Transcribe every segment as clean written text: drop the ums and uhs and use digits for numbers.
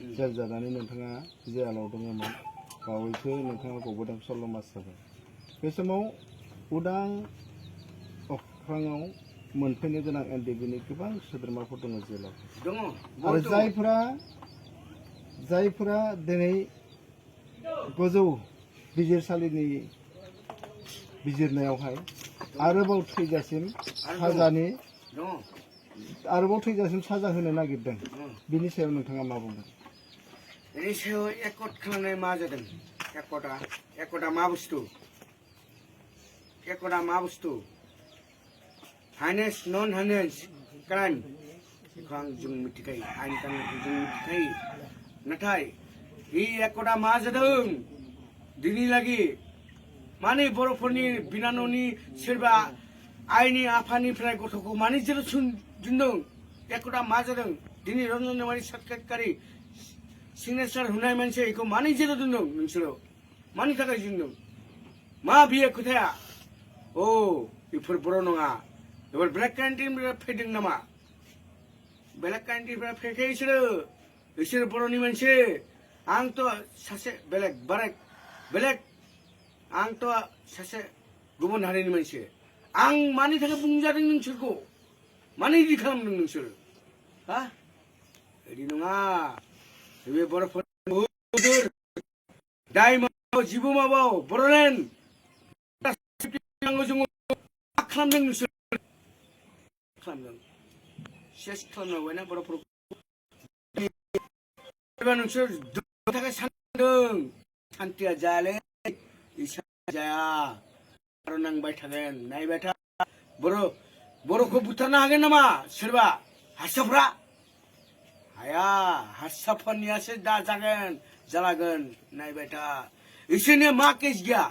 जेल जानानै नोंथाङा जेलाव दङमोन बावैसो नोंथाङा गबोदों 16 मास जाबाय बे समाव उदां अख्राङाव मोनफैनो गोनां एनडिएफबिनि गोबां सोद्रोमाफोर दङ जेलाव दङ आरो जायफोरा दिनै गोजौ बिजिरसालिनि बिजिरनायावहाय आरोबाव थैजासिम साजा होनो नागिरदों बिनि सायाव नोंथाङा मा बुंगोन? बेनि सायाव एकट खालामनाय मा जादों? एकटा मा बुस्थु हाइनेस नन हाइनेस क्राइम बेखौ जों मिथिखायो आइन कानुनखौ जों मिथिखायो नाथाय बे एकटा मा जादों दिनै लागि माने बर'फोरनि बिनानावनि सोरबा आइनि आफानिफ्राय गथ'खौ माने जेराव दोनदों एकटा मा जादों दिनै रन्जन नेवारि साक्षात्कारि सिगनेचार होनाय मानसि बेखौ माने जेराव दोनदों नोंसोरो मानि थाखाय दोनदों मा बियो खोथाया अ बेफोर बर' नङा बेफोर ब्लेक कान्ट्रिनिफ्राय फैदों नामा ब्लेक कान्ट्रिनिफ्राय फैयाखै बिसोरो बर'नि मानसि आंथ' सासे बेलेग आंथ' सासे गुबुन हारिनि मानसि आं मानि थाखाय बुंजादों नोंसोरखौ मानो इदि खालामदों नोंसोर हा इदि नङा बे बर'फोर दाय माबाव जिबो माबाव बर'लेण्ड जों खालामदों नोंसोर खालामदों सेस खालामनांबायना बर'फोरखौ नोंसोर थाखाय सानदों सान्थिया जायालै जाया आरो नांबाय थागोन नायबाय था बर'खौ बुथारनो हागोन नामा सोरबा हारसाफ्रा हाया हारसाफोरनियासो दा जालागोन नायबाय था इसोरनि मा केस गैया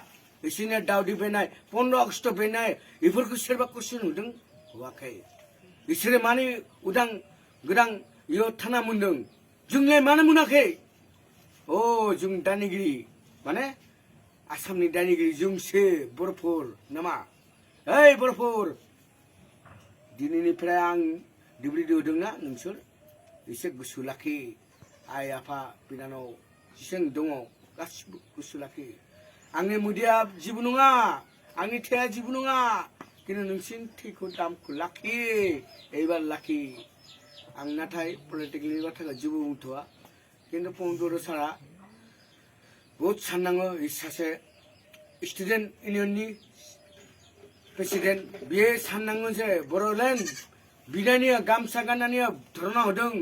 इसोरनि दावदै फैनाय 15 आगस्ट फैनाय बेफोरखौ सोरबा कुइसन नुदों होआखै इसोरो माने उदां गोदां इयाव थाना मोनदों जोंलाय मानो मोनाखै अ जों दानिगिरि माने आसामनि दानिगिरि जोंसो बर'फोर नामा ओइ बर'फोर दिनैनिफ्राय आं डिब्रिडि होदोंना नोंसोर एसे गोसो लाखि आइ आफा बिनानाव जेसें दङ गासिबो गोसो लाखि आंनि मोदैया जेबो नङा आंनि थैया जेबो नङा खिन्थु नोंसिनि थैखौ दामखौ लाखि एबार लाखि आं नाथाय पलिटिकेलनि बाथ्राखौ जेबो बुंथ'वा खिन्थु पन्डर सारा बहुत साननाङो सासे स्टुडेन्ट इउनियननि प्रेसिडेन्ट बियो साननाङो जे बर'लेण्ड बिनायनि गामसा गाननानै धरना होदों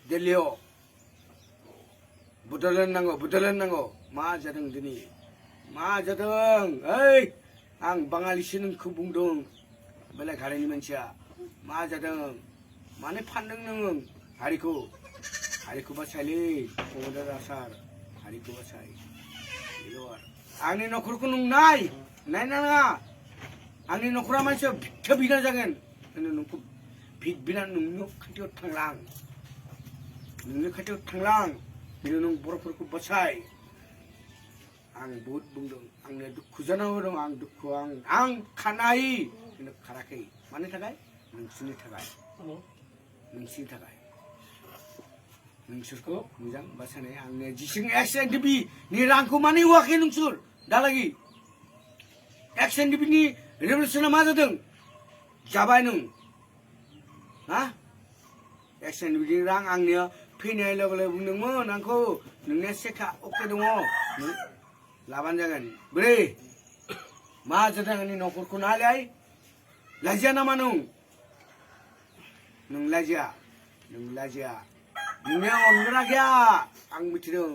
दिल्लीयाव बड'लेण्ड नांगौ मा जादों दिनै मा जादों ओइ आं बाङालिसो नोंखौ बुंदों बेलेग हारिनि मानसिया मा जादों मानो फानदों नों हारिखौ बासायलै कमरेड आसार हारिखौ बासाय आंनि न'खरखौ नों नायनाङा आंनि न'खरा मानसिया भिक्षा बिना जागोन नोंखौ भिक बिना नोंनि खाथियाव थांलां बिनो नों बर'फोरखौ बासाय आं बहुत बुंदों आंनो दुखु जानांगौ दं आं दुखु आं खानो हायो खिन्थु खाराखै मानि थाखाय नोंसोरनि थाखाय नोंसोरखौ मोजां बासायनाय आंनो जिसिं एक्स-एनडिपि नि रांखौ मानो होआखै नोंसोर दालागि एक्स-एनडिपि नि रेभलिउसना मा जादों जाबाय नों हा एक्स-एनडिपि नि रां आंनिया फैनाय लोगो लोगो बुंदोंमोन आंखौ नोंनिया सेखा अके दङ लाबानो जागोन बोरै मा जादों आंनि न'खरखौ नायलाय लाजिया नामा नों लाजिया नोंनिया अनग्रा गैया आं मिथिदों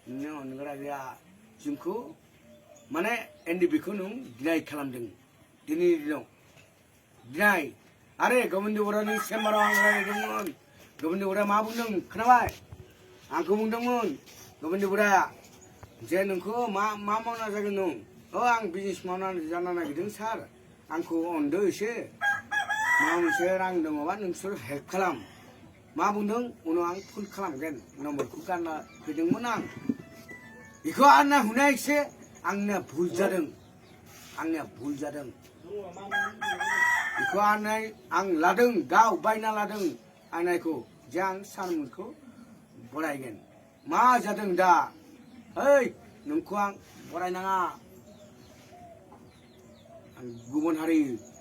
नोंनिया अनग्रा गैया जोंखौ माने एनडिपिखौ नों डिनाय खालामदों दिनैनि दिनाव डिनाय आरे गबिन्द बरानि चेम्बाराव आं रायज्लायदोंमोन गबिन्द बराया मा बुंदों खोनाबाय आंखौ बुंदोंमोन गबिन्द बराया जे नोंखौ मा मावना जागोन नों आं बिजनेस मावनानै जानो नागिरदों सार आंखौ अनदो एसे माबा मोनसे रां दङबा नोंसोर हेल्प खालाम मा बुंदों उनाव आं फन खालामगोन नम्बरखौ गारना होदोंमोन आं बेखौ आंना हुनाया एसे आंनिया भुल जादों बेखौ आं लादों गाव बायना लादों आंनायखौ जे आं सारमोनखौ बरायगोन मा जादों दा ओइ नोंखौ आं बरायनाङा आं गुबुन हारि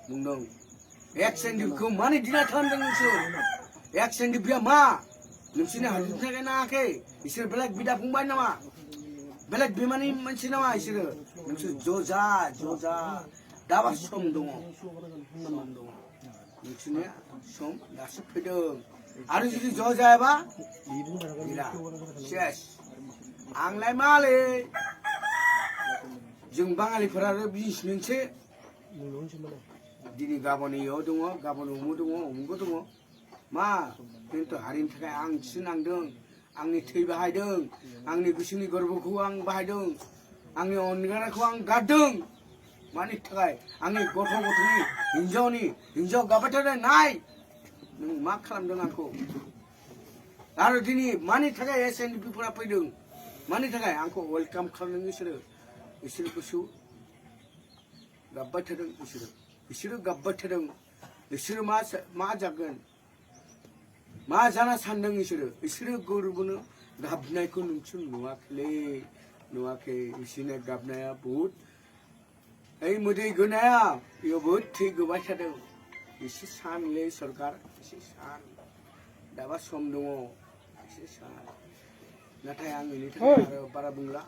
बुंदों एक्सएनडिपिखौ मानो दिना खालामदों नोंसोर एक्सएनडिपिया मा नोंसोरनि हारिनि थाखाय नाङाखै बिसोर बेलेग बिदा फंबाय नामा बेलेग बिमानि मानसि नामा बिसोरो नोंसोर ज' जा दाबा सम दङ नोंसोरनिया सम दासो फैदों आरो जुदि ज' जायाबा गैला सेस आंलाय मालै जों बाङालिफोराबो बिस मोनसे दिनै गाबोन इयाव दङ गाबोन उमुक दङ उमुकबो दङ मा खिन्थु हारिनि थाखाय आंसो नांदों आंनि थै बाहायदों आंनि गोसोनि गोरबोखौ आं बाहायदों आंनि अनगायनायखौ आं गारदों मानि थाखाय आंनि गथ'नि हिन्जाव गाबबाय थादों नाय नों मा खालामदों आंखौ आरो दिनै मानि थाखाय एसएनडिपिफोरा फैदों मानि थाखाय आंखौ वेलकाम खालामदों बिसोर गोसो गाबबाय थादों बिसोरो गाबबाय थादों बिसोरो मा जागोन मा जाना सानदों बिसोरो गोरबोनो गाबनायखौ नोंसोर नुवाखै बिसोरनि गाबनाया बहुद ओइ मोदै गोनाया बेयाव बहुद थै गोबाय थादों एसे सानलै सरकार एसे सान दाबा सम दङ एसे सान नाथाय आं बेनि थाखाय आरो बारा बुंला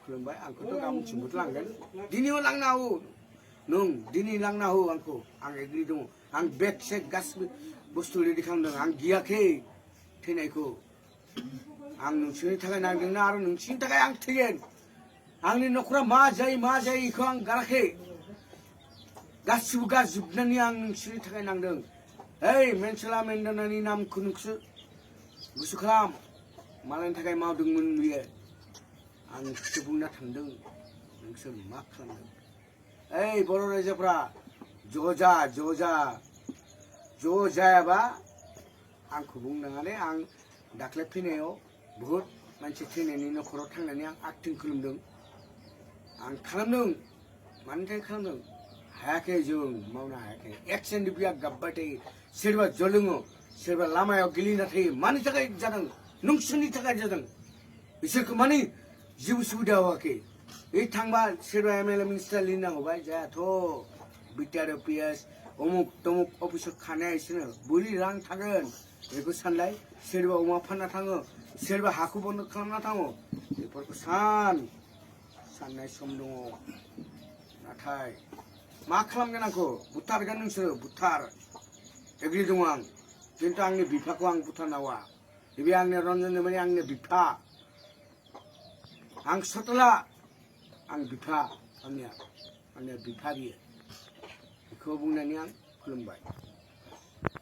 खुलुमबाय आंखौथ' गाबोनसिमबोथ' लांगोन दिनैबो लांनो हागौ नों दिनै लांनो हागौ आंखौ आं एग्रि दङ आं बेग सेग गासिबो बुस्थु रेडि खालामदों आं गियाखै थैनायखौ आं नोंसोरनि थाखाय नांदोंना आरो नोंसोरनि थाखाय आं थैगोन आंनि न'खरा मा जायो बेखौ आं गाराखै गासिबो गारजोबनानै आं नोंसोरनि थाखाय नांदों ओइ मेनसला मेन्डानानि नामखौ नोंसोर गोसो खालाम मालायनि थाखाय मावदोंमोन बियो आं नोंसोर बुंना थांदों नोंसोर मा खालामदों ओइ बर' रायजोफ्रा ज' जायाबा आंखौ बुंनाङालै आं दाख्लै फैनायाव बहुद मानसि थैनायनि न'खराव थांनानै आं आथिं खुलुमदों आं खालामदों मानि थाखाय खालामदों हायाखै जों मावनो हायाखै एक्सएनडिपिया गाबबाय थायो सोरबा जलोङो सोरबा लामायाव गेलेना थायो मानि थाखाय जादों नोंसोरनि थाखाय जादों बिसोरखौ मानि जेबो सुबिदा होआखै बे थांबा सोरबा एमएलए मिनिस्टार लिरना होबाय जायाथ' बिटिआर पिएस अमुक तमुक अफिसाव खानाया बिसोरनो बोरै रां थागोन बेखौ सानलाय सोरबा अमा फानना थाङो सोरबा हाखौ बन्द खालामना थाङो बेफोरखौ साननाय सम दङ नाथाय मा खालामगोन आंखौ बुथारगोन नोंसोरो बुथार एग्रि दङ आं खिन्थु आंनि बिफाखौ आं बुथारनावा बे आंनि रन्जन देवारी आंनि बिफा आं सतला आं बिफा आंनिया बिफा बियो बेखौ बुंनानै आं खुलुमबाय